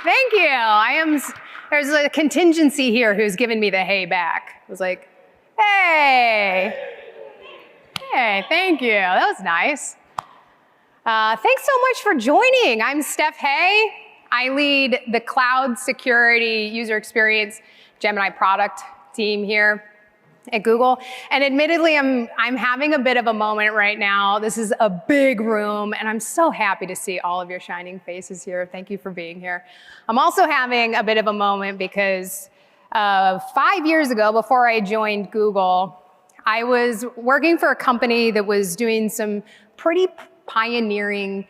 Thank you. There's a contingency here who's given me the hey back. I was like, hey, thank you. That was nice. Thanks so much for joining. I'm Steph Hay. I lead the cloud security user experience Gemini product team here at Google. And admittedly, I'm having a bit of a moment right now. This is a big room, and I'm so happy to see all of your shining faces here. Thank you for being here. I'm also having a bit of a moment because 5 years ago, before I joined Google, I was working for a company that was doing some pretty pioneering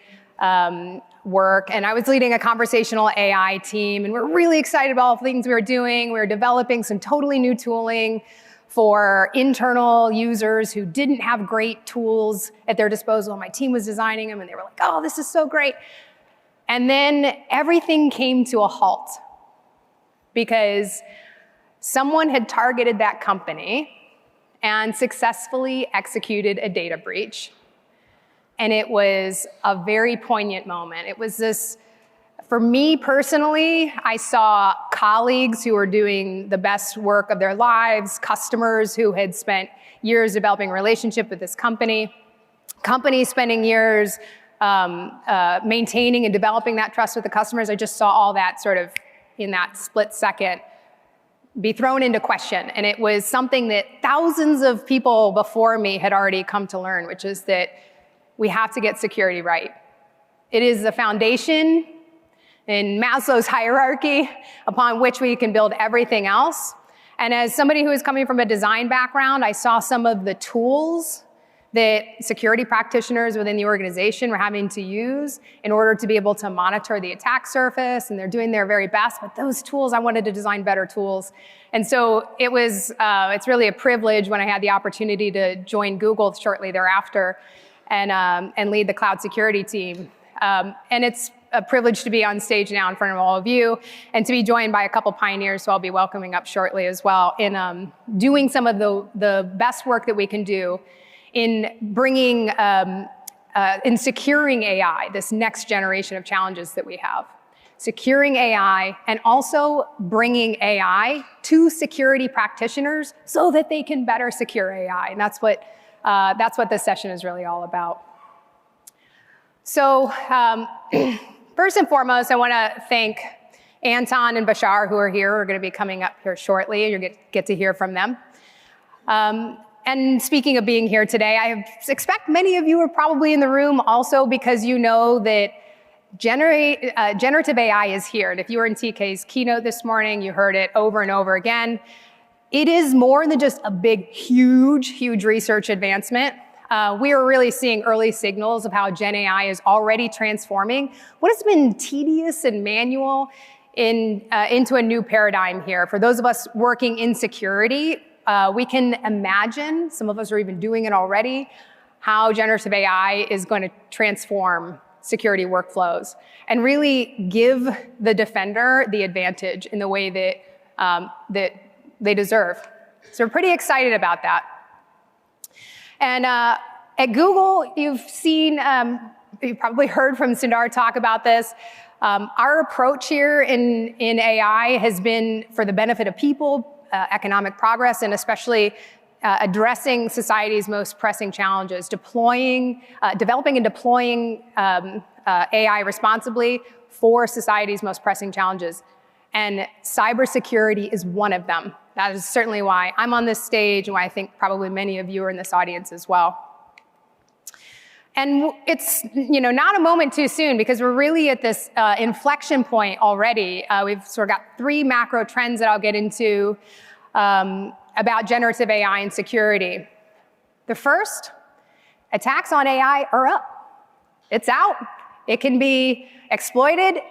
work, and I was leading a conversational AI team, and we're really excited about all the things we were doing. We were developing some totally new tooling for internal users who didn't have great tools at their disposal. My team was designing them, and they were like, oh, this is so great. And then everything came to a halt because someone had targeted that company and successfully executed a data breach. And it was a very poignant moment. It was this, for me personally, I saw colleagues who were doing the best work of their lives, customers who had spent years developing a relationship with this company, companies spending years maintaining and developing that trust with the customers. I just saw all that sort of in that split second be thrown into question. And it was something that thousands of people before me had already come to learn, which is that we have to get security right. It is the foundation in Maslow's hierarchy upon which we can build everything else. And as somebody who is coming from a design background, I saw some of the tools that security practitioners within the organization were having to use in order to be able to monitor the attack surface, and they're doing their very best, but those tools, I wanted to design better tools. And so it was, it's really a privilege when I had the opportunity to join Google shortly thereafter and lead the cloud security team. And it's a privilege to be on stage now in front of all of you and to be joined by a couple pioneers who I'll be welcoming up shortly as well in doing some of the best work that we can do in bringing, in securing AI, this next generation of challenges that we have. Securing AI and also bringing AI to security practitioners so that they can better secure AI. And that's what this session is really all about. So first and foremost, I want to thank Anton and Bashar, who are here, who are going to be coming up here shortly. You'll get to hear from them. And speaking of being here today, I expect many of you are probably in the room also because you know that generative AI is here. And if you were in TK's keynote this morning, you heard it over and over again. It is more than just a big, huge research advancement. We are really seeing early signals of how Gen AI is already transforming what has been tedious and manual into a new paradigm here. For those of us working in security, we can imagine, some of us are even doing it already, how generative AI is going to transform security workflows and really give the defender the advantage in the way that they deserve. So we're pretty excited about that. And at Google, you've seen, you've probably heard from Sundar talk about this. Our approach here in AI has been for the benefit of people, economic progress, and especially addressing society's most pressing challenges, developing and deploying AI responsibly for society's most pressing challenges. And cybersecurity is one of them. That is certainly why I'm on this stage and why I think probably many of you are in this audience as well. And it's not a moment too soon because we're really at this inflection point already. We've sort of got 3 macro trends that I'll get into about generative AI and security. The first, attacks on AI are up. It's out. It can be exploited,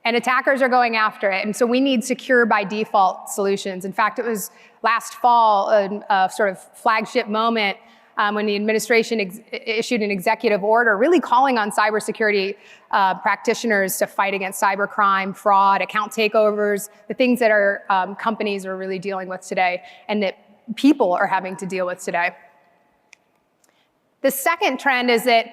and attackers are going after it. And so we need secure by default solutions. In fact, it was last fall a sort of flagship moment when the administration issued an executive order really calling on cybersecurity practitioners to fight against cybercrime, fraud, account takeovers, the things that our companies are really dealing with today and that people are having to deal with today. The second trend is that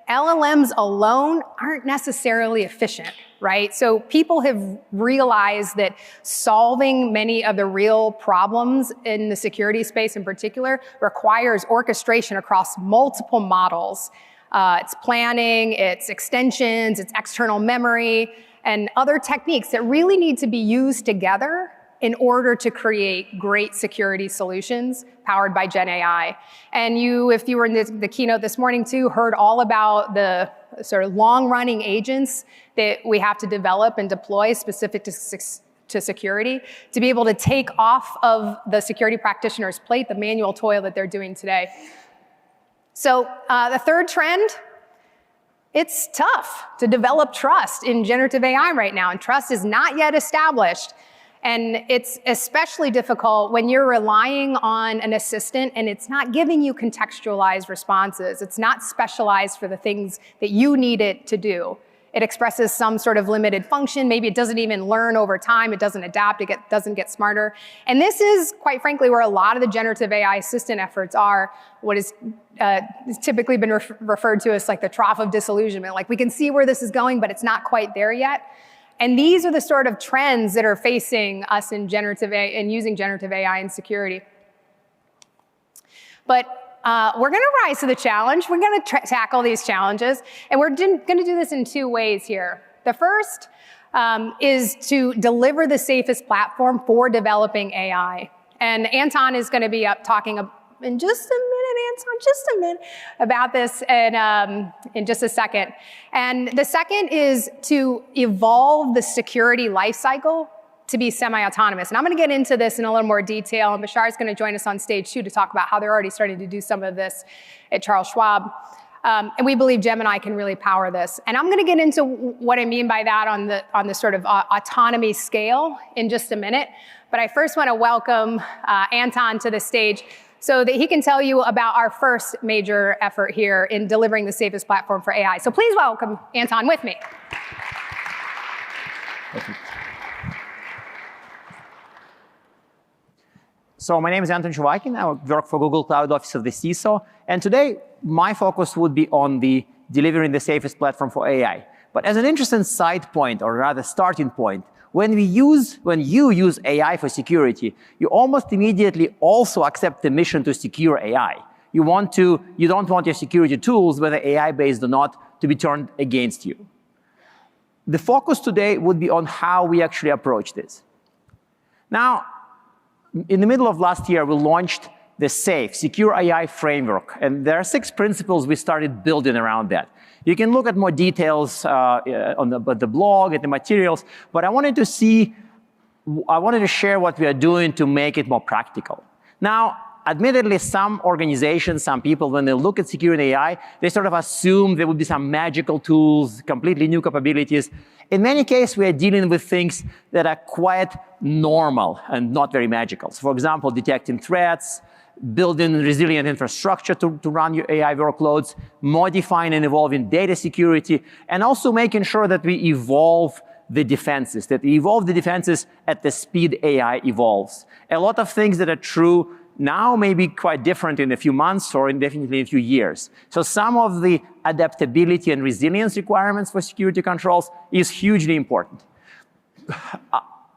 LLMs alone aren't necessarily efficient, right? So people have realized that solving many of the real problems in the security space in particular requires orchestration across multiple models. It's planning, it's extensions, it's external memory, and other techniques that really need to be used together in order to create great security solutions powered by Gen AI. And if you were in the keynote this morning too, heard all about the sort of long-running agents that we have to develop and deploy specific to security to be able to take off of the security practitioner's plate the manual toil that they're doing today. So the third trend, it's tough to develop trust in generative AI right now, and trust is not yet established. And it's especially difficult when you're relying on an assistant and it's not giving you contextualized responses. It's not specialized for the things that you need it to do. It expresses some sort of limited function. Maybe it doesn't even learn over time. It doesn't adapt. It doesn't get smarter. And this is, quite frankly, where a lot of the generative AI assistant efforts are, what is typically been referred to as like the trough of disillusionment. Like we can see where this is going, but it's not quite there yet. And these are the sort of trends that are facing us in generative AI and using generative AI in security. But we're going to rise to the challenge. We're going to tackle these challenges. And we're going to do this in two ways here. The first is to deliver the safest platform for developing AI. And Anton is going to be up talking in just a minute, Anton, just a minute, about this in just a second. And the second is to evolve the security lifecycle to be semi-autonomous. And I'm going to get into this in a little more detail, and Bashar is going to join us on stage too to talk about how they're already starting to do some of this at Char Schwab. And we believe Gemini can really power this. And I'm going to get into what I mean by that on the sort of autonomy scale in just a minute. But I first want to welcome Anton to the stage so that he can tell you about our first major effort here in delivering the safest platform for AI. So please welcome Anton with me. Perfect. So my name is Anton Chuvakin. I work for Google Cloud Office of the CISO. And today, my focus would be on delivering the safest platform for AI. But as an interesting side point, or rather starting point, when you use AI for security, you almost immediately also accept the mission to secure AI. You don't want your security tools, whether AI-based or not, to be turned against you. The focus today would be on how we actually approach this. Now, in the middle of last year, we launched the SAFE, Secure AI Framework. And there are 6 principles we started building around that. You can look at more details on the blog and the materials, but I wanted to share what we are doing to make it more practical. Now, admittedly, some organizations, some people, when they look at security AI, they sort of assume there would be some magical tools, completely new capabilities. In many cases, we are dealing with things that are quite normal and not very magical. So, for example, detecting threats, building resilient infrastructure to run your AI workloads, modifying and evolving data security, and also making sure that we evolve the defenses, at the speed AI evolves. A lot of things that are true now may be quite different in a few months or definitely in a few years. So some of the adaptability and resilience requirements for security controls is hugely important.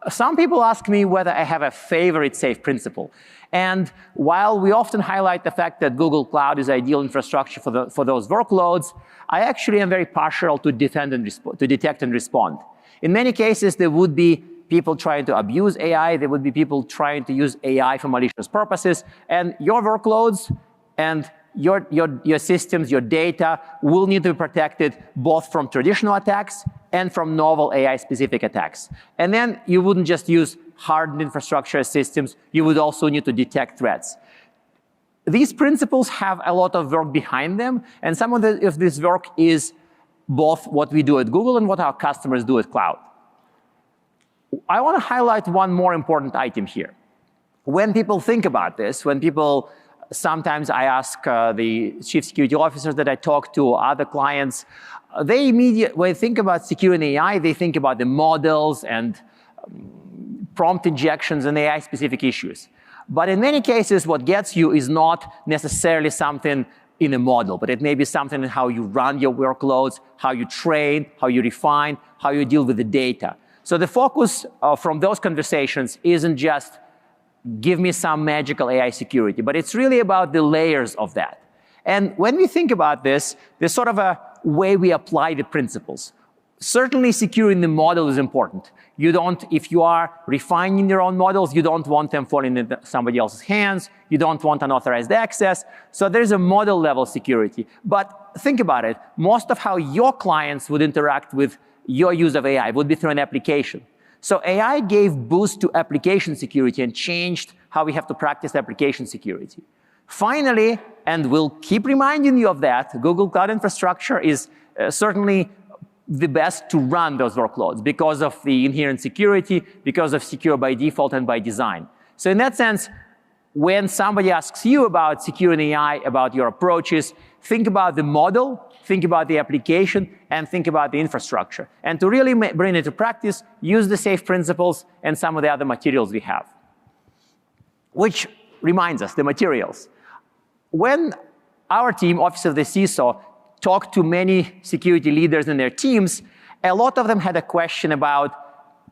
Some people ask me whether I have a favorite SAFE principle. And while we often highlight the fact that Google Cloud is ideal infrastructure for those workloads, I actually am very partial to detect and respond. In many cases, there would be people trying to abuse AI. There would be people trying to use AI for malicious purposes. And your workloads and your systems, your data will need to be protected both from traditional attacks and from novel AI-specific attacks. And then you wouldn't just use hardened infrastructure systems, you would also need to detect threats. These principles have a lot of work behind them, and some of this work is both what we do at Google and what our customers do at Cloud. I want to highlight one more important item here. When people think about this, sometimes I ask the chief security officers that I talk to, other clients, when they think about security AI, they think about the models and prompt injections and AI-specific issues. But in many cases, what gets you is not necessarily something in a model, but it may be something in how you run your workloads, how you train, how you refine, how you deal with the data. So the focus from those conversations isn't just give me some magical AI security, but it's really about the layers of that. And when we think about this, there's sort of a way we apply the principles. Certainly securing the model is important. You don't, if you are refining your own models, you don't want them falling into somebody else's hands. You don't want unauthorized access. So there's a model level security. But think about it. Most of how your clients would interact with your use of AI would be through an application. So AI gave boost to application security and changed how we have to practice application security. Finally, and we'll keep reminding you of that, Google Cloud Infrastructure is certainly the best to run those workloads because of the inherent security, because of secure by default and by design. So in that sense, when somebody asks you about securing AI, about your approaches, think about the model, think about the application, and think about the infrastructure. And to really bring it to practice, use the SAFE principles and some of the other materials we have. Which reminds us, the materials. When our team, Office of the CISO, talked to many security leaders and their teams, a lot of them had a question about,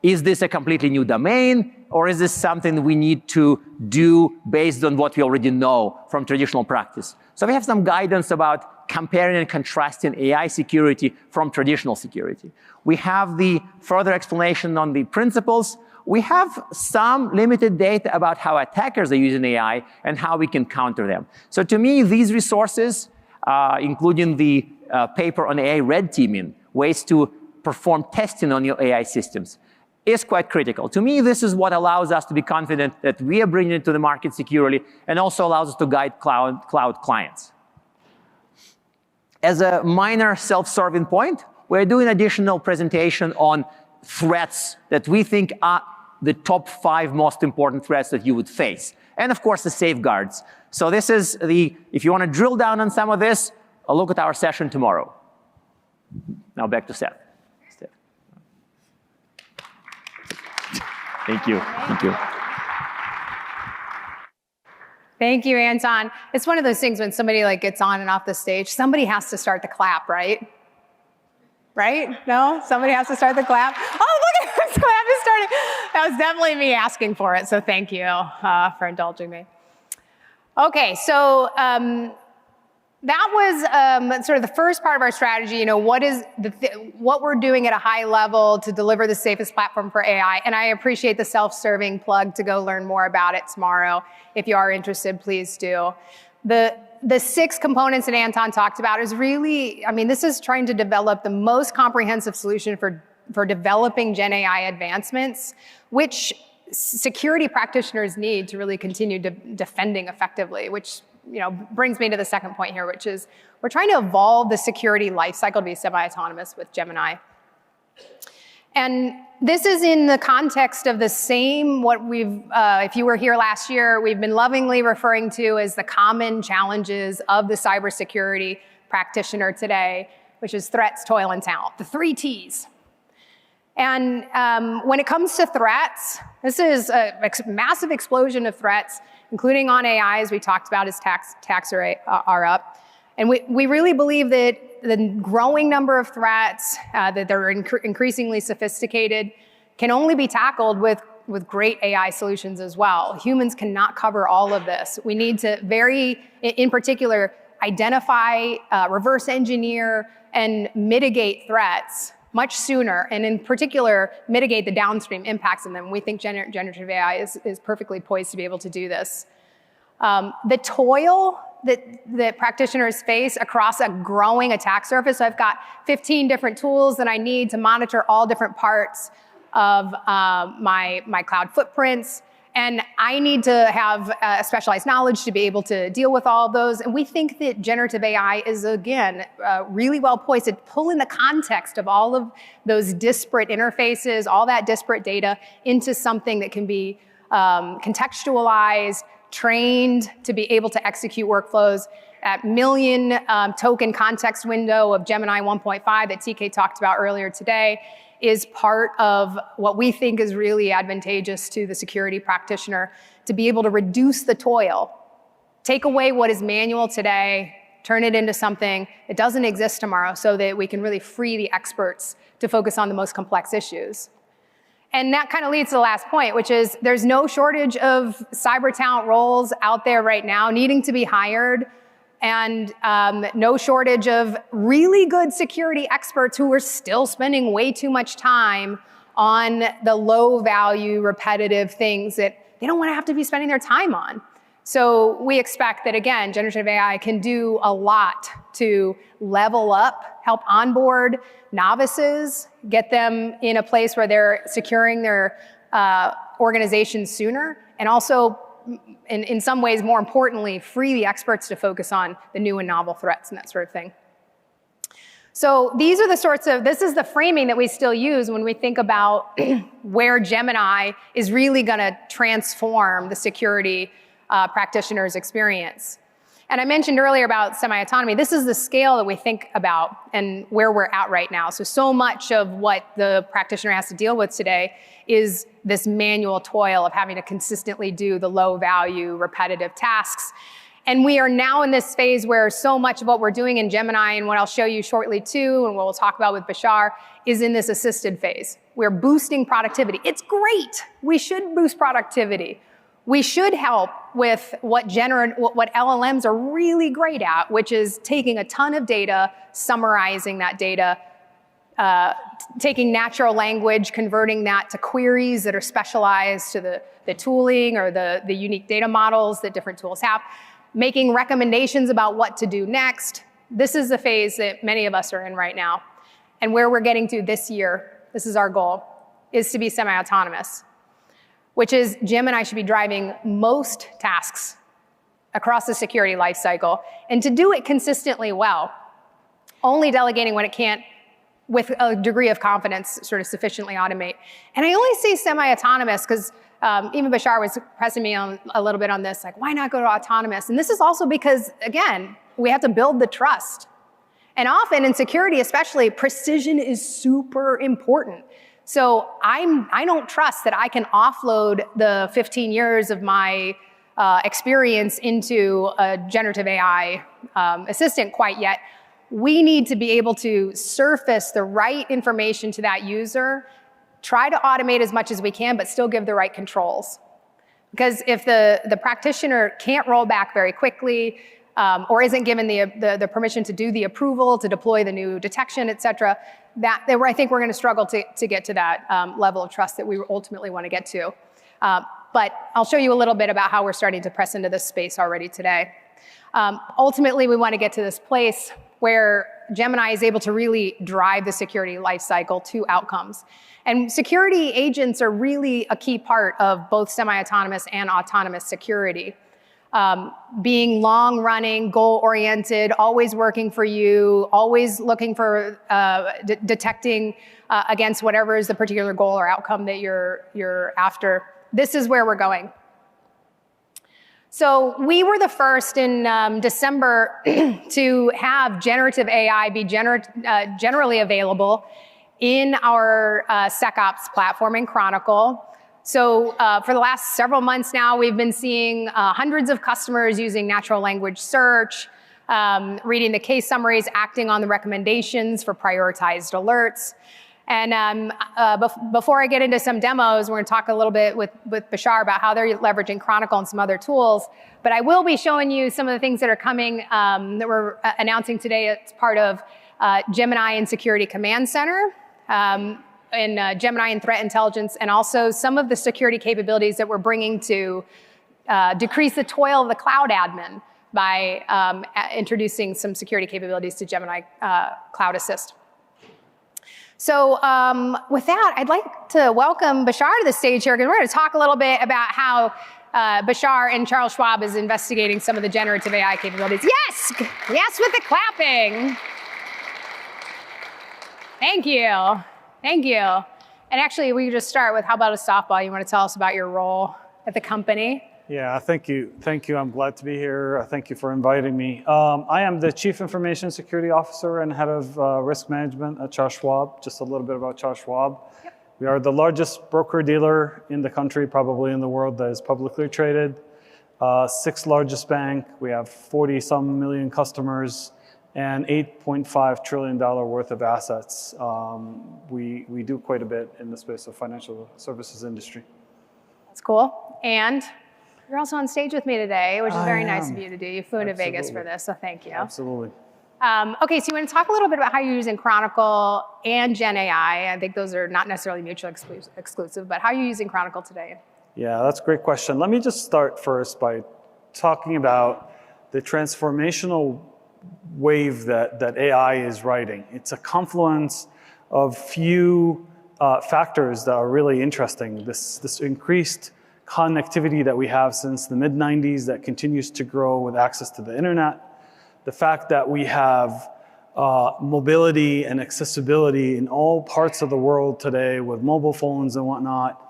is this a completely new domain, or is this something we need to do based on what we already know from traditional practice? So we have some guidance about comparing and contrasting AI security from traditional security. We have the further explanation on the principles. We have some limited data about how attackers are using AI and how we can counter them. So to me, these resources, including the paper on AI red teaming, ways to perform testing on your AI systems, is quite critical. To me, this is what allows us to be confident that we are bringing it to the market securely and also allows us to guide cloud clients. As a minor self-serving point, we're doing an additional presentation on threats that we think are the top 5 most important threats that you would face. And of course, the safeguards. So this is if you want to drill down on some of this, a look at our session tomorrow. Now back to Seth. Thank you. Thank you. Thank you, Anton. It's one of those things when somebody gets on and off the stage, somebody has to start the clap, right? Right? No? Somebody has to start the clap? Oh, look at this clap is starting. That was definitely me asking for it, so thank you for indulging me. Okay, so that was sort of the first part of our strategy, what we're doing at a high level to deliver the safest platform for AI. And I appreciate the self-serving plug to go learn more about it tomorrow. If you are interested, please do. The 6 components that Anton talked about is really, this is trying to develop the most comprehensive solution for developing Gen AI advancements, which security practitioners need to really continue defending effectively, which brings me to the second point here, which is we're trying to evolve the security lifecycle to be semi-autonomous with Gemini. And this is in the context of the same, what we've, if you were here last year, we've been lovingly referring to as the common challenges of the cybersecurity practitioner today, which is threats, toil, and talent, the 3 T's. And when it comes to threats, this is a massive explosion of threats, including on AI, as we talked about, as attacks are up. And we really believe that the growing number of threats, that they're increasingly sophisticated, can only be tackled with great AI solutions as well. Humans cannot cover all of this. We need to in particular, identify, reverse engineer, and mitigate threats much sooner, and in particular, mitigate the downstream impacts of them. We think generative AI is perfectly poised to be able to do this. The toil that practitioners face across a growing attack surface. So I've got 15 different tools that I need to monitor all different parts of my cloud footprints. And I need to have specialized knowledge to be able to deal with all of those. And we think that generative AI is, again, really well poised to pull in the context of all of those disparate interfaces, all that disparate data into something that can be contextualized, trained to be able to execute workflows. At million token context window of Gemini 1.5 that TK talked about earlier today is part of what we think is really advantageous to the security practitioner to be able to reduce the toil, take away what is manual today, turn it into something that doesn't exist tomorrow so that we can really free the experts to focus on the most complex issues. And that kind of leads to the last point, which is there's no shortage of cyber talent roles out there right now needing to be hired, and no shortage of really good security experts who are still spending way too much time on the low value, repetitive things that they don't want to have to be spending their time on. So we expect that, again, generative AI can do a lot to level up, help onboard novices, get them in a place where they're securing their organization sooner, and also, in some ways, more importantly, free the experts to focus on the new and novel threats and that sort of thing. So these are the sorts of, this is the framing that we still use when we think about where Gemini is really going to transform the security practitioner's experience. And I mentioned earlier about semi-autonomy. This is the scale that we think about and where we're at right now. So much of what the practitioner has to deal with today is this manual toil of having to consistently do the low-value, repetitive tasks. And we are now in this phase where so much of what we're doing in Gemini, and what I'll show you shortly too, and what we'll talk about with Bashar, is in this assisted phase. We're boosting productivity. It's great. We should boost productivity. We should help with what LLMs are really great at, which is taking a ton of data, summarizing that data, taking natural language, converting that to queries that are specialized to the tooling or the unique data models that different tools have, making recommendations about what to do next. This is the phase that many of us are in right now. And where we're getting to this year, this is our goal, is to be semi-autonomous, which is Gemini should be driving most tasks across the security lifecycle, and to do it consistently well, only delegating when it can't, with a degree of confidence, sort of sufficiently automate. And I only say semi-autonomous because even Bashar was pressing me on a little bit on this, like, why not go to autonomous? And this is also because, again, we have to build the trust. And often in security especially, precision is super important. So I don't trust that I can offload the 15 years of my experience into a generative AI assistant quite yet. We need to be able to surface the right information to that user, try to automate as much as we can, but still give the right controls. Because if the practitioner can't roll back very quickly, or isn't given the permission to do the approval, to deploy the new detection, et cetera, I think we're going to struggle to get to that level of trust that we ultimately want to get to. But I'll show you a little bit about how we're starting to press into this space already today. Ultimately, we want to get to this place where Gemini is able to really drive the security lifecycle to outcomes. And security agents are really a key part of both semi-autonomous and autonomous security. Being long-running, goal-oriented, always working for you, always looking for detecting against whatever is the particular goal or outcome that you're after. This is where we're going. So we were the first in December to have generative AI be generally available in our SecOps platform in Chronicle. So for the last several months now, we've been seeing hundreds of customers using natural language search, reading the case summaries, acting on the recommendations for prioritized alerts. And before I get into some demos, we're going to talk a little bit with Bashar about how they're leveraging Chronicle and some other tools. But I will be showing you some of the things that are coming that we're announcing today as part of Gemini and Security Command Center, and Gemini and Threat Intelligence, and also some of the security capabilities that we're bringing to decrease the toil of the cloud admin by introducing some security capabilities to Gemini Cloud Assist. So with that, I'd like to welcome Bashar to the stage here, because we're going to talk a little bit about how Bashar and Char Schwab is investigating some of the generative AI capabilities. Yes! Yes, with the clapping. Thank you. Thank you. And actually, we could just start with, how about a softball? You want to tell us about your role at the company? Yeah, thank you. Thank you. I'm glad to be here. Thank you for inviting me. I am the Chief Information Security Officer and Head of Risk Management at Char Schwab. Just a little bit about Char Schwab. Yep. We are the largest broker-dealer in the country, probably in the world, that is publicly traded. Sixth largest bank. We have 40-some million customers and $8.5 trillion worth of assets. We do quite a bit in the space of financial services industry. That's cool. And you're also on stage with me today, which is very nice of you to do. You flew into Vegas for this, so thank you. Absolutely. Okay, so you want to talk a little bit about how you're using Chronicle and Gen AI. I think those are not necessarily mutually exclusive, but how are you using Chronicle today? Yeah, that's a great question. Let me just start first by talking about the transformational wave that AI is riding. It's a confluence of few factors that are really interesting. This increased connectivity that we have since the mid-90s that continues to grow with access to the internet. The fact that we have mobility and accessibility in all parts of the world today with mobile phones and whatnot.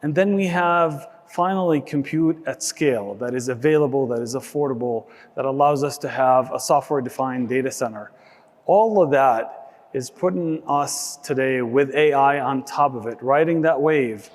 And then we have finally compute at scale that is available, that is affordable, that allows us to have a software-defined data center. All of that is putting us today with AI on top of it, riding that wave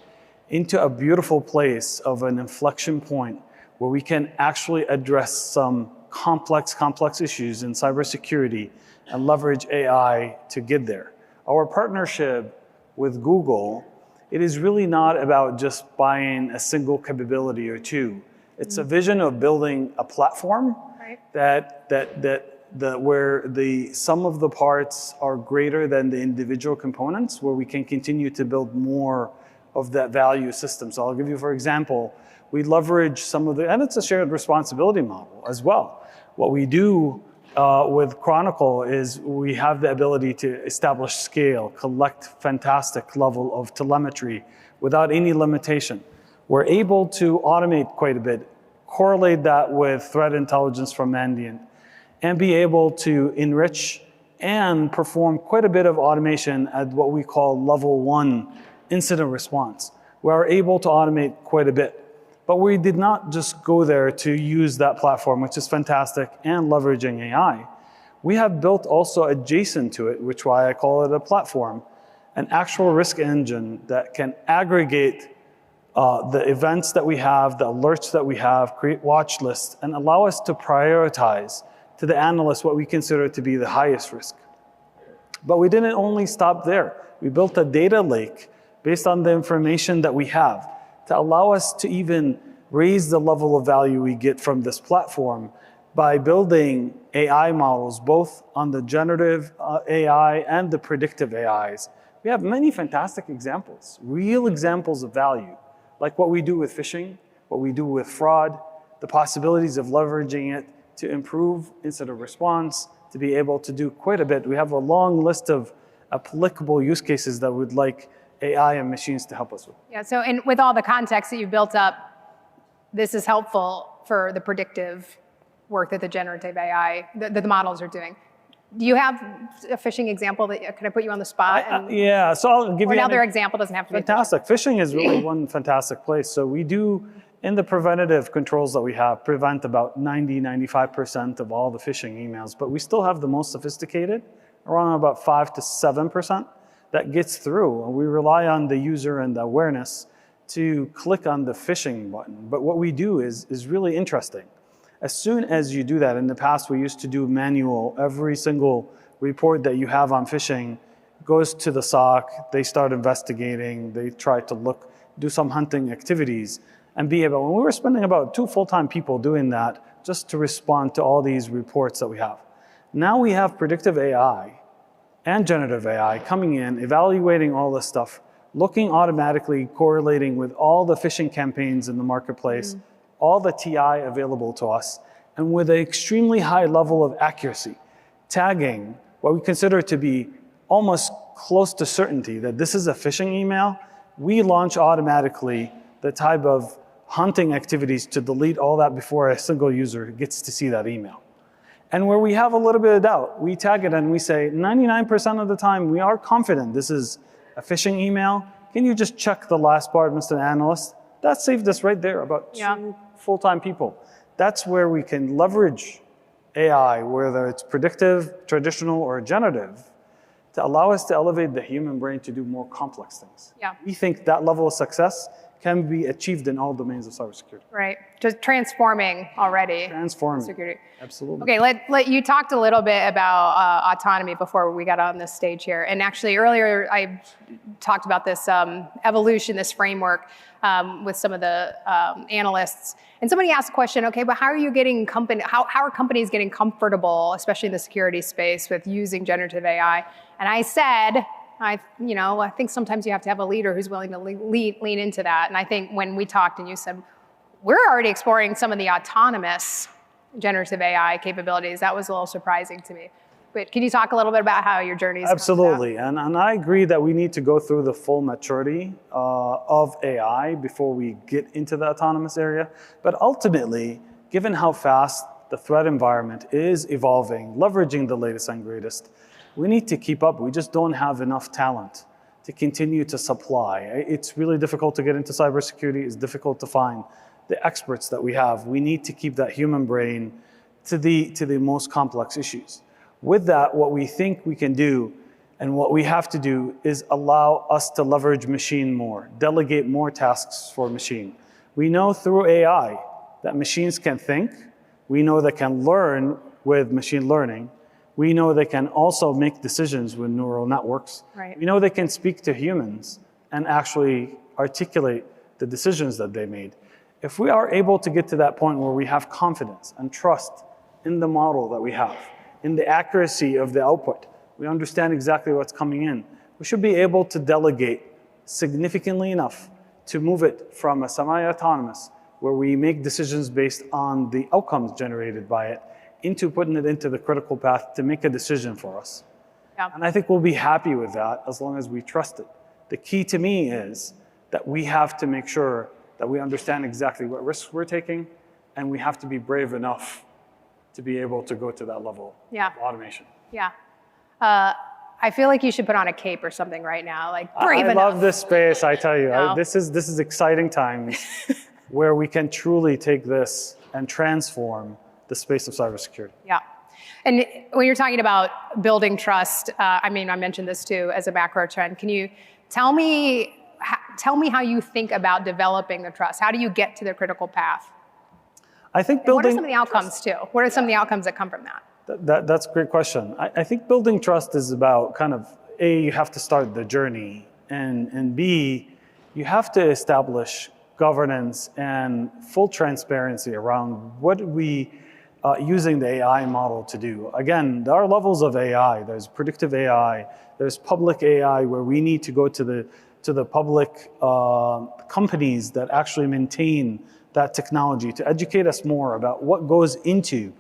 into a beautiful place of an inflection point where we can actually address some complex issues in cybersecurity and leverage AI to get there. Our partnership with Google, it is really not about just buying a single capability or two. It's a vision of building a platform where the sum of the parts are greater than the individual components, where we can continue to build more of that value system. So I'll give you, for example, we leverage some of the, and it's a shared responsibility model as well. What we do with Chronicle is we have the ability to establish scale, collect fantastic level of telemetry without any limitation. We're able to automate quite a bit, correlate that with threat intelligence from Mandiant, and be able to enrich and perform quite a bit of automation at what we call level 1 incident response. We are able to automate quite a bit. But we did not just go there to use that platform, which is fantastic, and leveraging AI. We have built also adjacent to it, which is why I call it a platform, an actual risk engine that can aggregate the events that we have, the alerts that we have, create watch lists, and allow us to prioritize to the analyst what we consider to be the highest risk. But we didn't only stop there. We built a data lake based on the information that we have to allow us to even raise the level of value we get from this platform by building AI models, both on the generative AI and the predictive AIs. We have many fantastic examples, real examples of value, like what we do with phishing, what we do with fraud, the possibilities of leveraging it to improve incident response, to be able to do quite a bit. We have a long list of applicable use cases that would like AI and machines to help us with. Yeah, so and with all the context that you've built up, this is helpful for the predictive work that the generative AI, the models are doing. Do you have a phishing example that, can I put you on the spot? Yeah, so I'll give you another example, doesn't have to be fantastic. Phishing is really one fantastic place. So we do, in the preventative controls that we have, prevent about 95% of all the phishing emails, but we still have the most sophisticated, around about 5 to 7%. That gets through, and we rely on the user and the awareness to click on the phishing button. But what we do is really interesting. As soon as you do that, in the past we used to do manual, every single report that you have on phishing goes to the SOC, they start investigating, they try to do some hunting activities, and be able, and we were spending about 2 full-time people doing that just to respond to all these reports that we have. Now we have predictive AI and generative AI coming in, evaluating all this stuff, looking automatically, correlating with all the phishing campaigns in the marketplace, all the TI available to us, and with an extremely high level of accuracy, tagging what we consider to be almost close to certainty that this is a phishing email. We launch automatically the type of hunting activities to delete all that before a single user gets to see that email. And where we have a little bit of doubt, we tag it and we say, 99% of the time, we are confident this is a phishing email. Can you just check the last part, Mr. Analyst? That saved us right there, about 2 full-time people. That's where we can leverage AI, whether it's predictive, traditional, or generative, to allow us to elevate the human brain to do more complex things. Yeah. We think that level of success can be achieved in all domains of cybersecurity. Right, just transforming already. Transforming. Security. Absolutely. Okay, you talked a little bit about autonomy before we got on this stage here. And actually earlier I talked about this evolution, this framework with some of the analysts. And somebody asked a question, okay, but how are you getting how are companies getting comfortable, especially in the security space, with using generative AI? And I said, I think sometimes you have to have a leader who's willing to lean into that. And I think when we talked and you said, we're already exploring some of the autonomous generative AI capabilities, that was a little surprising to me. But can you talk a little bit about how your journey is? Absolutely, and I agree that we need to go through the full maturity of AI before we get into the autonomous area. But ultimately, given how fast the threat environment is evolving, leveraging the latest and greatest, we need to keep up. We just don't have enough talent to continue to supply. It's really difficult to get into cybersecurity. It's difficult to find the experts that we have. We need to keep that human brain to the most complex issues. With that, what we think we can do and what we have to do is allow us to leverage machine more, delegate more tasks for machine. We know through AI that machines can think. We know they can learn with machine learning. We know they can also make decisions with neural networks. Right. We know they can speak to humans and actually articulate the decisions that they made. If we are able to get to that point where we have confidence and trust in the model that we have, in the accuracy of the output, we understand exactly what's coming in, we should be able to delegate significantly enough to move it from a semi-autonomous, where we make decisions based on the outcomes generated by it, into putting it into the critical path to make a decision for us. Yeah. And I think we'll be happy with that as long as we trust it. The key to me is that we have to make sure that we understand exactly what risks we're taking, and we have to be brave enough to be able to go to that level of automation. Yeah. I feel like you should put on a cape or something right now, like brave enough. I love this space, I tell you. No. This is exciting times where we can truly take this and transform the space of cybersecurity. Yeah. And when you're talking about building trust, I mentioned this too as a macro trend. Can you tell me how you think about developing the trust? How do you get to the critical path? I think what are some of the outcomes too? What are some of the outcomes that come from that? That's a great question. I think building trust is about kind of, A, you have to start the journey, and B, you have to establish governance and full transparency around what we using the AI model to do. Again, there are levels of AI. There's predictive AI, there's public AI, where we need to go to the public companies that actually maintain that technology to educate us more about what goes into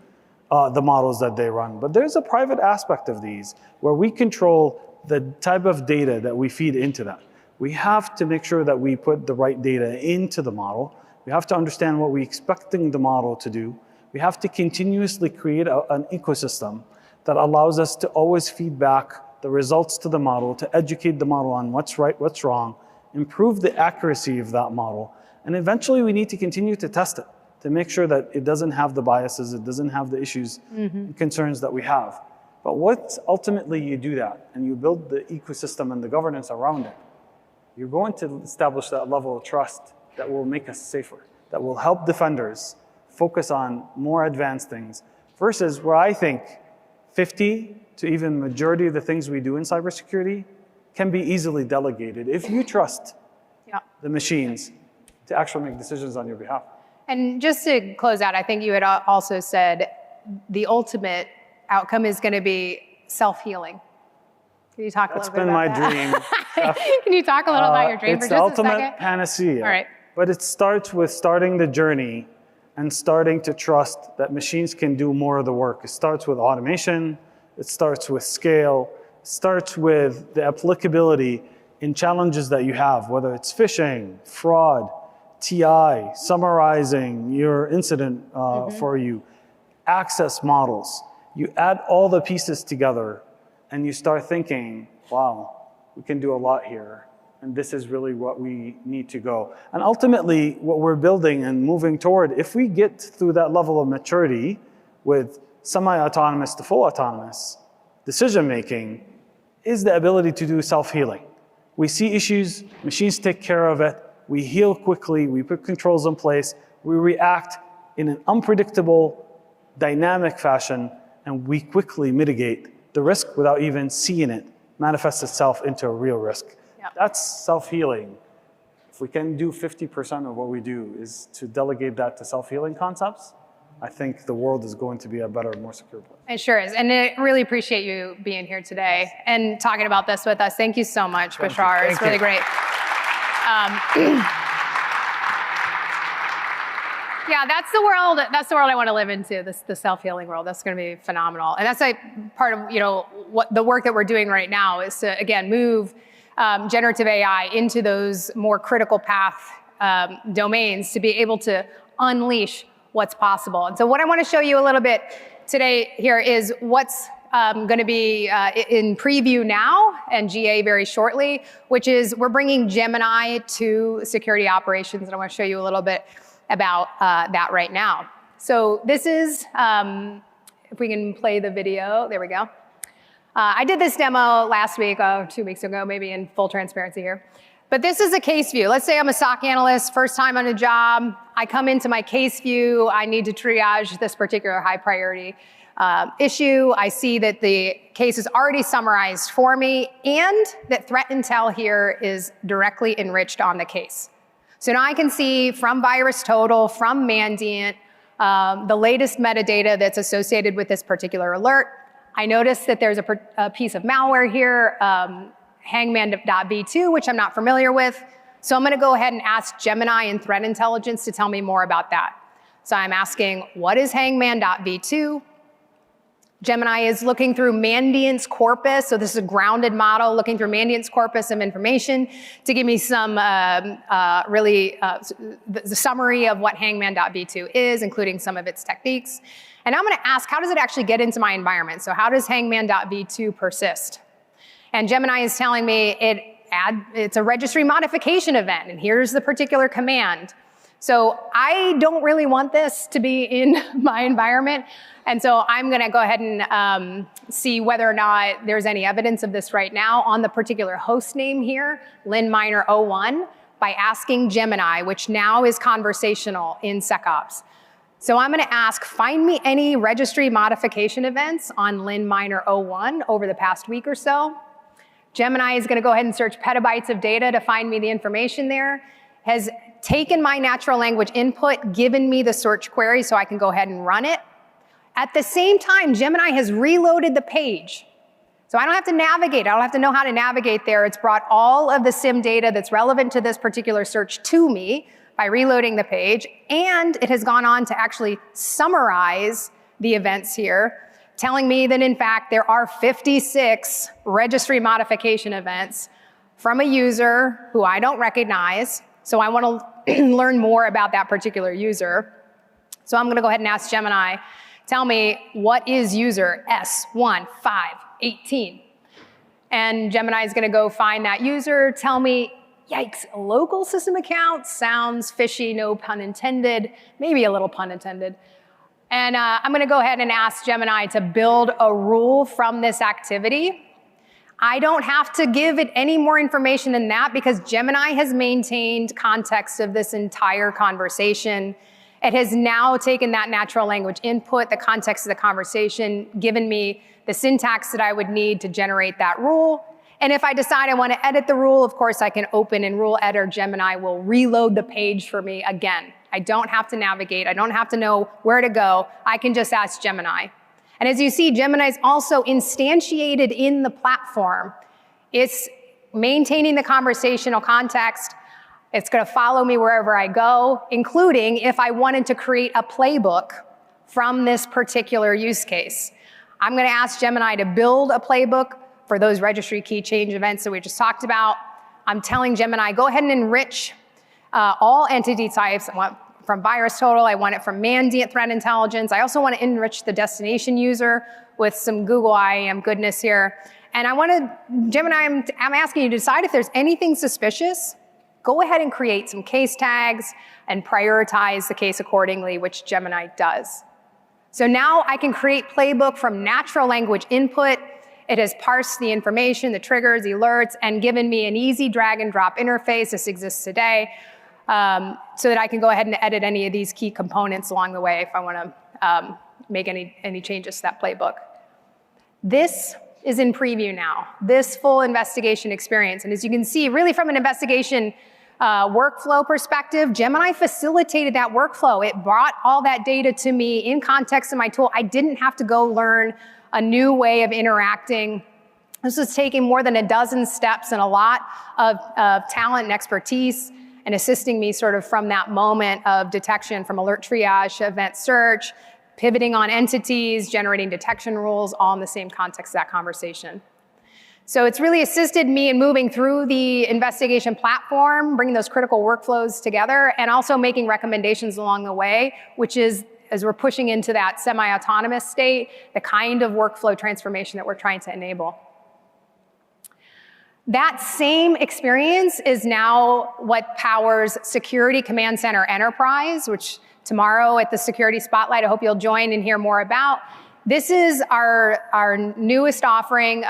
the models that they run. But there's a private aspect of these where we control the type of data that we feed into that. We have to make sure that we put the right data into the model. We have to understand what we're expecting the model to do. We have to continuously create an ecosystem that allows us to always feed back the results to the model, to educate the model on what's right, what's wrong, improve the accuracy of that model. And eventually we need to continue to test it to make sure that it doesn't have the biases, it doesn't have the issues and concerns that we have. But what ultimately you do that and you build the ecosystem and the governance around it, you're going to establish that level of trust that will make us safer, that will help defenders focus on more advanced things, versus where I think 50 to even majority of the things we do in cybersecurity can be easily delegated if you trust the machines to actually make decisions on your behalf. And just to close out, I think you had also said the ultimate outcome is going to be self-healing. Can you talk a little bit about that? That's been my dream. Can you talk a little about your dream for just a second? It's the ultimate panacea. All right. But it starts with starting the journey and starting to trust that machines can do more of the work. It starts with automation. It starts with scale. It starts with the applicability in challenges that you have, whether it's phishing, fraud, TI, summarizing your incident for you, access models. You add all the pieces together and you start thinking, wow, we can do a lot here. And this is really what we need to go. And ultimately, what we're building and moving toward, if we get through that level of maturity with semi-autonomous to full autonomous decision-making, is the ability to do self-healing. We see issues, machines take care of it, we heal quickly, we put controls in place, we react in an unpredictable, dynamic fashion, and we quickly mitigate the risk without even seeing it manifest itself into a real risk. Yep. That's self-healing. If we can do 50% of what we do is to delegate that to self-healing concepts, I think the world is going to be a better, more secure place. It sure is. And I really appreciate you being here today and talking about this with us. Thank you so much, Bashar. It's really great. Yeah, that's the world I want to live into, the self-healing world. That's going to be phenomenal. And that's like part of, what the work that we're doing right now is to, again, move generative AI into those more critical path domains to be able to unleash what's possible. And so what I want to show you a little bit today here is what's going to be in preview now and GA very shortly, which is we're bringing Gemini to security operations. And I want to show you a little bit about that right now. So this is, if we can play the video, there we go. I did this demo last week, 2 weeks ago, maybe, in full transparency here. But this is a case view. Let's say I'm a SOC analyst, first time on a job. I come into my case view. I need to triage this particular high priority issue. I see that the case is already summarized for me and that threat intel here is directly enriched on the case. So now I can see from VirusTotal, from Mandiant, the latest metadata that's associated with this particular alert. I notice that there's a piece of malware here, hangman.v2, which I'm not familiar with. So I'm going to go ahead and ask Gemini and Threat Intelligence to tell me more about that. So I'm asking, what is hangman.v2? Gemini is looking through Mandiant's corpus. So this is a grounded model looking through Mandiant's corpus of information to give me some the summary of what hangman.v2 is, including some of its techniques. And I'm going to ask, how does it actually get into my environment? So how does hangman.v2 persist? And Gemini is telling me it's a registry modification event, and here's the particular command. So I don't really want this to be in my environment. And so I'm going to go ahead and see whether or not there's any evidence of this right now on the particular host name here, linminer01, by asking Gemini, which now is conversational in SecOps. So I'm going to ask, find me any registry modification events on linminer01 over the past week or so. Gemini is going to go ahead and search petabytes of data to find me the information there. Has taken my natural language input, given me the search query so I can go ahead and run it. At the same time, Gemini has reloaded the page. So I don't have to navigate. I don't have to know how to navigate there. It's brought all of the SIM data that's relevant to this particular search to me by reloading the page. And it has gone on to actually summarize the events here, telling me that, in fact, there are 56 registry modification events from a user who I don't recognize. So I want to learn more about that particular user. So I'm going to go ahead and ask Gemini, tell me, what is user S1518? And Gemini is going to go find that user, tell me, yikes, a local system account sounds fishy, no pun intended, maybe a little pun intended. And I'm going to go ahead and ask Gemini to build a rule from this activity. I don't have to give it any more information than that because Gemini has maintained context of this entire conversation. It has now taken that natural language input, the context of the conversation, given me the syntax that I would need to generate that rule. And if I decide I want to edit the rule, of course, I can open in Rule Editor. Gemini will reload the page for me again. I don't have to navigate. I don't have to know where to go. I can just ask Gemini. And as you see, Gemini is also instantiated in the platform. It's maintaining the conversational context. It's going to follow me wherever I go, including if I wanted to create a playbook from this particular use case. I'm going to ask Gemini to build a playbook for those registry key change events that we just talked about. I'm telling Gemini, go ahead and enrich all entity types. I want from VirusTotal, I want it from Mandiant Threat Intelligence. I also want to enrich the destination user with some Google IAM goodness here. And I want to, Gemini, I'm asking you to decide if there's anything suspicious. Go ahead and create some case tags and prioritize the case accordingly, which Gemini does. So now I can create playbook from natural language input. It has parsed the information, the triggers, the alerts, and given me an easy drag and drop interface. This exists today so that I can go ahead and edit any of these key components along the way if I want to make any changes to that playbook. This is in preview now, this full investigation experience. And as you can see, really from an investigation workflow perspective, Gemini facilitated that workflow. It brought all that data to me in context of my tool. I didn't have to go learn a new way of interacting. This was taking more than a dozen steps and a lot of talent and expertise and assisting me sort of from that moment of detection, from alert triage, event search, pivoting on entities, generating detection rules, all in the same context of that conversation. So it's really assisted me in moving through the investigation platform, bringing those critical workflows together, and also making recommendations along the way, which is, as we're pushing into that semi-autonomous state, the kind of workflow transformation that we're trying to enable. That same experience is now what powers Security Command Center Enterprise, which tomorrow at the Security Spotlight, I hope you'll join and hear more about. This is our newest offering,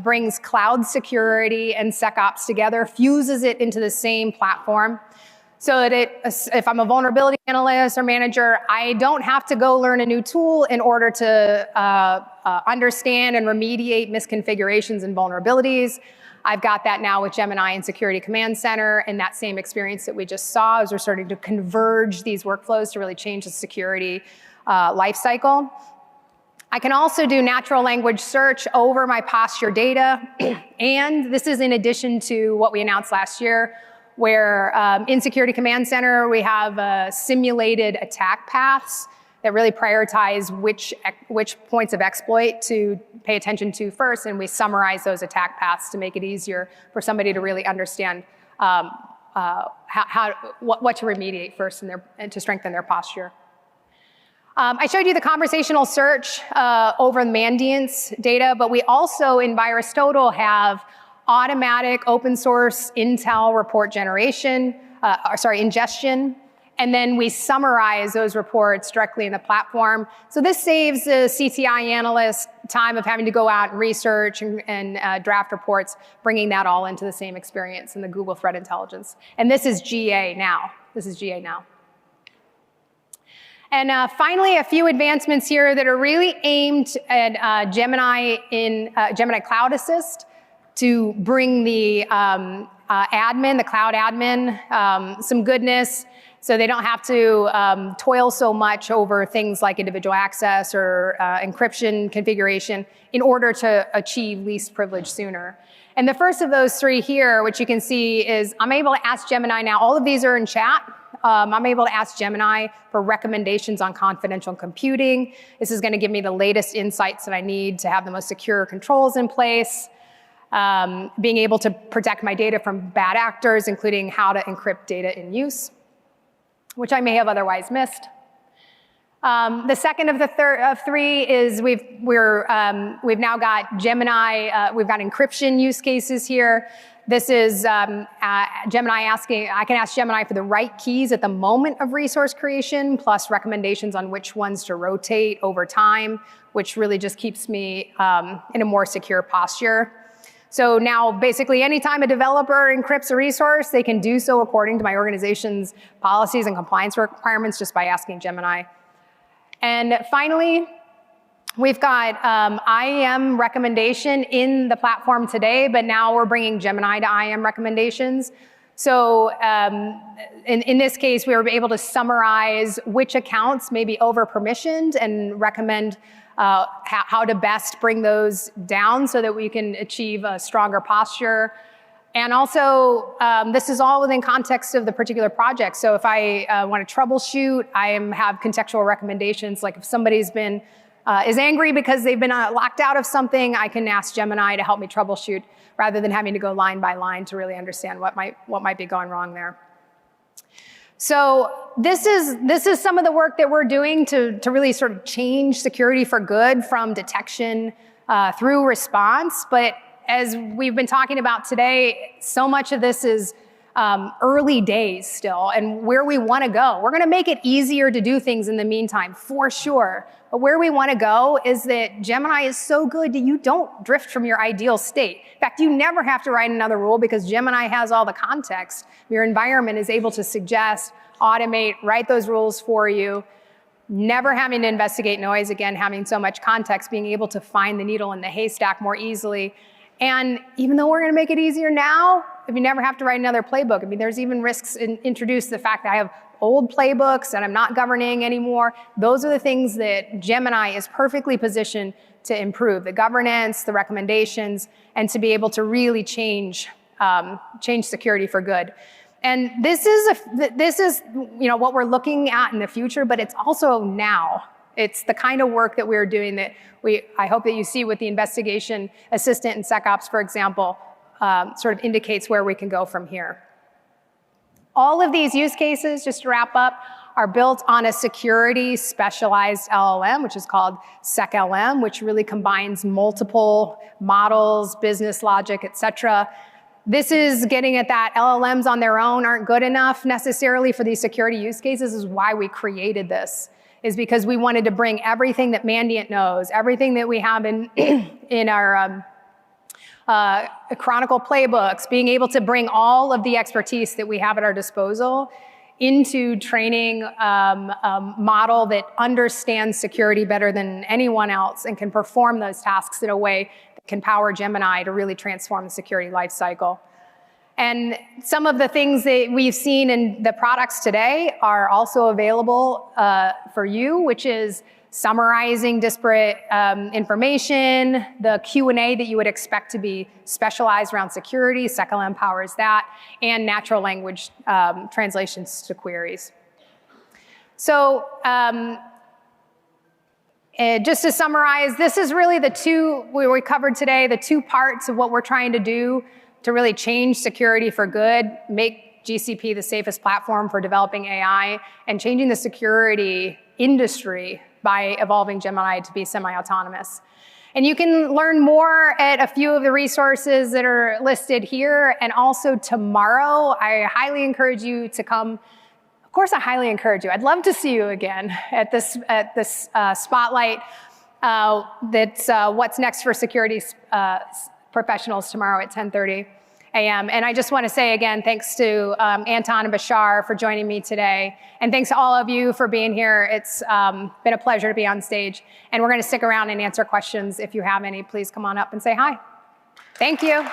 brings cloud security and SecOps together, fuses it into the same platform, so that if I'm a vulnerability analyst or manager, I don't have to go learn a new tool in order to understand and remediate misconfigurations and vulnerabilities. I've got that now with Gemini and Security Command Center, and that same experience that we just saw as we're starting to converge these workflows to really change the security lifecycle. I can also do natural language search over my posture data, and this is in addition to what we announced last year, where in Security Command Center, we have simulated attack paths that really prioritize which points of exploit to pay attention to first, and we summarize those attack paths to make it easier for somebody to really understand what to remediate first and to strengthen their posture. I showed you the conversational search over Mandiant's data, but we also in VirusTotal have automatic open source intel report generation, ingestion, and then we summarize those reports directly in the platform. So this saves the CTI analyst time of having to go out and research and draft reports, bringing that all into the same experience in the Google Threat Intelligence. And this is GA now. And finally, a few advancements here that are really aimed at Gemini Gemini Cloud Assist to bring the cloud admin, some goodness, so they don't have to toil so much over things like individual access or encryption configuration in order to achieve least privilege sooner. And the first of those three here, which you can see, is I'm able to ask Gemini now, all of these are in chat. I'm able to ask Gemini for recommendations on confidential computing. This is going to give me the latest insights that I need to have the most secure controls in place. Being able to protect my data from bad actors, including how to encrypt data in use, which I may have otherwise missed. The second of the three is we've now got Gemini, we've got encryption use cases here. This is Gemini asking, I can ask Gemini for the right keys at the moment of resource creation, plus recommendations on which ones to rotate over time, which really just keeps me in a more secure posture. So now basically anytime a developer encrypts a resource, they can do so according to my organization's policies and compliance requirements just by asking Gemini. And finally, we've got IAM recommendation in the platform today, but now we're bringing Gemini to IAM recommendations. So in this case, we were able to summarize which accounts may be over-permissioned and recommend how to best bring those down so that we can achieve a stronger posture. And also, this is all within context of the particular project. So if I want to troubleshoot, I have contextual recommendations. Like if somebody's been is angry because they've been locked out of something, I can ask Gemini to help me troubleshoot rather than having to go line by line to really understand what might be going wrong there. So this is some of the work that we're doing to really sort of change security for good from detection through response. But as we've been talking about today, so much of this is early days still, and where we want to go. We're going to make it easier to do things in the meantime, for sure. But where we want to go is that Gemini is so good that you don't drift from your ideal state. In fact, you never have to write another rule because Gemini has all the context. Your environment is able to suggest, automate, write those rules for you, never having to investigate noise, again, having so much context, being able to find the needle in the haystack more easily. And even though we're going to make it easier now, if you never have to write another playbook, I mean, there's even risks introduced the fact that I have old playbooks and I'm not governing anymore. Those are the things that Gemini is perfectly positioned to improve, the governance, the recommendations, and to be able to really change security for good. And this is what we're looking at in the future, but it's also now. It's the kind of work that we're doing that I hope that you see with the investigation assistant and SecOps, for example, sort of indicates where we can go from here. All of these use cases, just to wrap up, are built on a security specialized LLM, which is called SecLM, which really combines multiple models, business logic, et cetera. This is getting at that LLMs on their own aren't good enough necessarily for these security use cases. This is why we created this, is because we wanted to bring everything that Mandiant knows, everything that we have in our Chronicle playbooks, being able to bring all of the expertise that we have at our disposal into training a model that understands security better than anyone else and can perform those tasks in a way that can power Gemini to really transform the security lifecycle. And some of the things that we've seen in the products today are also available for you, which is summarizing disparate information, the Q&A that you would expect to be specialized around security, SecLM powers that, and natural language translations to queries. So just to summarize, this is really the two we covered today, the two parts of what we're trying to do to really change security for good, make GCP the safest platform for developing AI, and changing the security industry by evolving Gemini to be semi-autonomous. And you can learn more at a few of the resources that are listed here. And also tomorrow, I highly encourage you to come. Of course, I highly encourage you. I'd love to see you again at this spotlight. That's what's next for security professionals tomorrow at 10:30 a.m. And I just want to say again, thanks to Anton and Bashar for joining me today. And thanks to all of you for being here. It's been a pleasure to be on stage. And we're going to stick around and answer questions. If you have any, please come on up and say hi. Thank you.